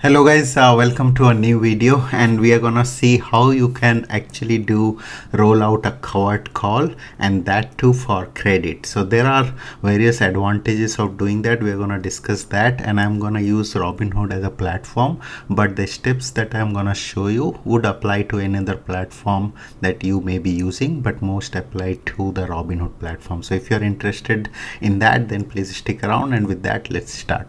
Hello guys, welcome to a new video, and we are gonna see how you can actually roll out a covered call, and that too for credit. So there are various advantages of doing that. We are gonna discuss that, and I'm gonna use Robinhood as a platform, but the steps that I'm gonna show you would apply to any other platform that you may be using, but most apply to the Robinhood platform. So if you're interested in that, then please stick around, and with that, let's start.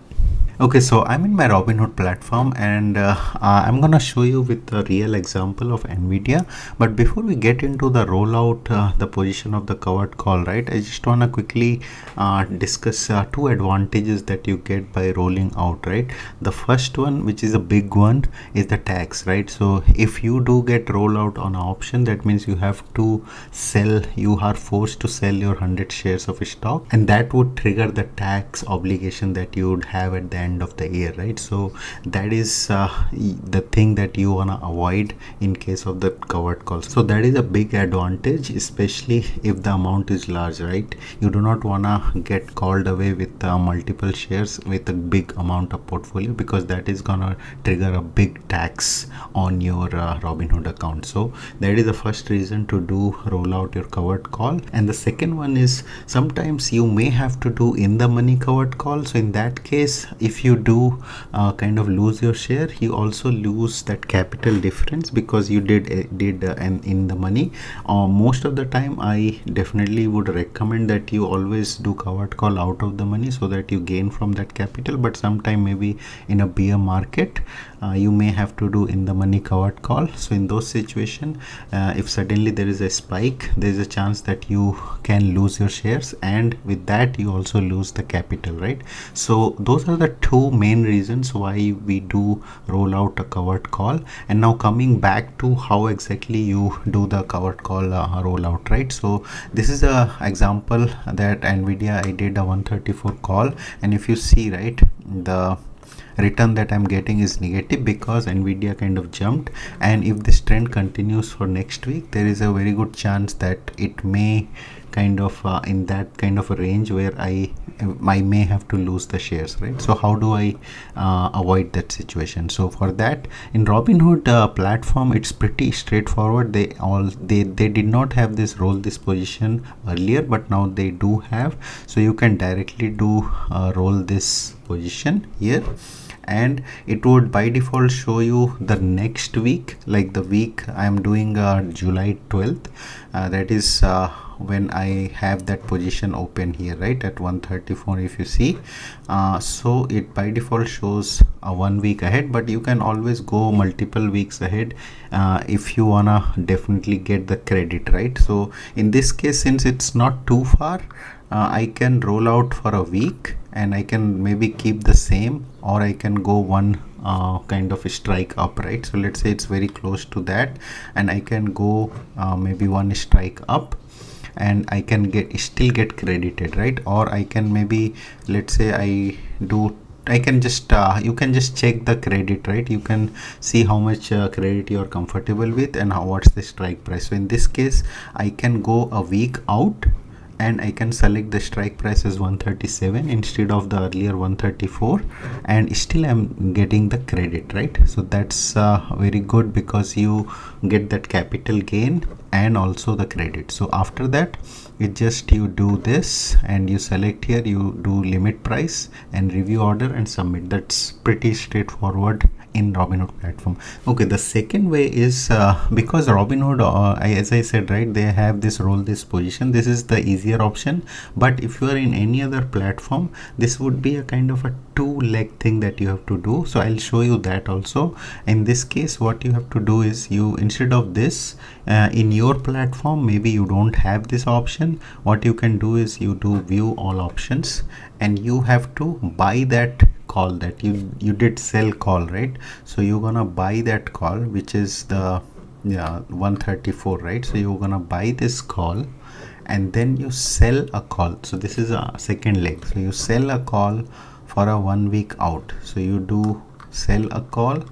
Okay, so I'm in my Robinhood platform, and I'm gonna show you with a real example of Nvidia. But before we get into the rollout, the position of the covered call, right? I just wanna quickly discuss two advantages that you get by rolling out, right? The first one, which is a big one, is the tax, right? So if you do get rollout on an option, that means you have to sell. You are forced to sell your 100 shares of stock, and that would trigger the tax obligation that you would have at the end of the year, right? So that is the thing that you want to avoid in case of the covered call. So that is a big advantage, especially if the amount is large, right? You do not want to get called away with multiple shares with a big amount of portfolio, because that is gonna trigger a big tax on your Robinhood account. So that is the first reason to roll out your covered call. And the second one is, sometimes you may have to do in the money covered call. So in that case, if you do kind of lose your share, you also lose that capital difference because you did an in the money. Most of the time, I definitely would recommend that you always do covered call out of the money so that you gain from that capital. But sometime maybe in a bear market, you may have to do in the money covered call. So in those situations, if suddenly there is a spike, there is a chance that you can lose your shares, and with that you also lose the capital, right? So those are the two main reasons why we do roll out a covered call. And now coming back to how exactly you do the covered call rollout, right? So this is a example that Nvidia I did a 134 call, and if you see, right, the return that I'm getting is negative because Nvidia kind of jumped. And if this trend continues for next week, there is a very good chance that it may kind of in that kind of a range where I may have to lose the shares, right? So how do I avoid that situation? So for that, in Robinhood platform, it's pretty straightforward. They did not have this position earlier, but now they do have. So you can directly do roll this position here, and it would by default show you the next week, like the week I'm doing July 12th. That is when I have that position open here, right, at 134, if you see. So it by default shows 1 week ahead, but you can always go multiple weeks ahead if you wanna definitely get the credit, right? So in this case, since it's not too far, I can roll out for a week, and I can maybe keep the same, or I can go one kind of a strike up, right? So let's say it's very close to that, and I can go maybe one strike up, and I can still get credited, right? Or I can maybe, let's say I can just you can just check the credit, right? You can see how much credit you are comfortable with and what's the strike price. So in this case, I can go a week out, and I can select the strike price as 137 instead of the earlier 134, and still I'm getting the credit, right? So that's very good because you get that capital gain and also the credit. So after that, it just you do this, and you select here, you do limit price and review order and submit. That's pretty straightforward in Robinhood platform. Okay, the second way is because Robinhood, as I said, right, they have this position. This is the easier option, but if you are in any other platform, this would be a kind of a two-leg thing that you have to do. So I'll show you that also. In this case, what you have to do is, you instead of this in your platform, maybe you don't have this option. What you can do is you do view all options, and you have to buy that call that you did sell call, right? So you're gonna buy that call, which is the 134, right? So you're gonna buy this call, and then you sell a call. So this is a second leg. So you sell a call for a 1 week out. So you do sell a call,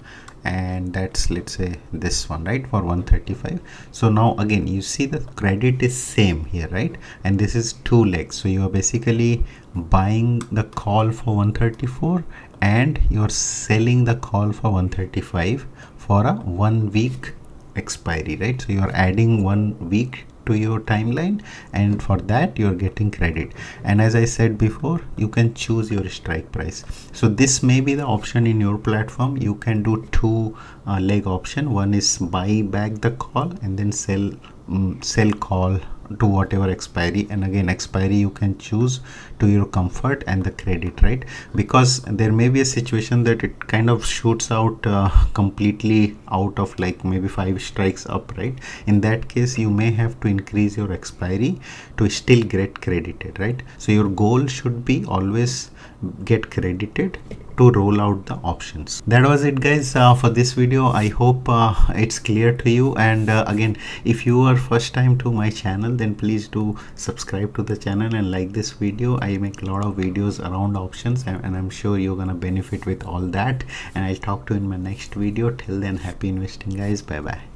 and that's, let's say, this one, right, for 135. So now again, you see the credit is same here, right? And this is two legs. So you are basically buying the call for 134 and you're selling the call for 135 for a 1 week expiry, right? So you're adding 1 week to your timeline, and for that you're getting credit. And as I said before, you can choose your strike price. So this may be the option in your platform. You can do two leg option. One is buy back the call and then sell call to whatever expiry, and again expiry you can choose to your comfort and the credit, right? Because there may be a situation that it kind of shoots out completely out of like maybe 5 strikes up, right? In that case you may have to increase your expiry to still get credited, right? So your goal should be always get credited to roll out the options. That was it, guys, for this video. I hope it's clear to you. And again, if you are first time to my channel, then please do subscribe to the channel and like this video. I make a lot of videos around options, and I'm sure you're gonna benefit with all that. And I'll talk to you in my next video. Till then, happy investing, guys. Bye bye.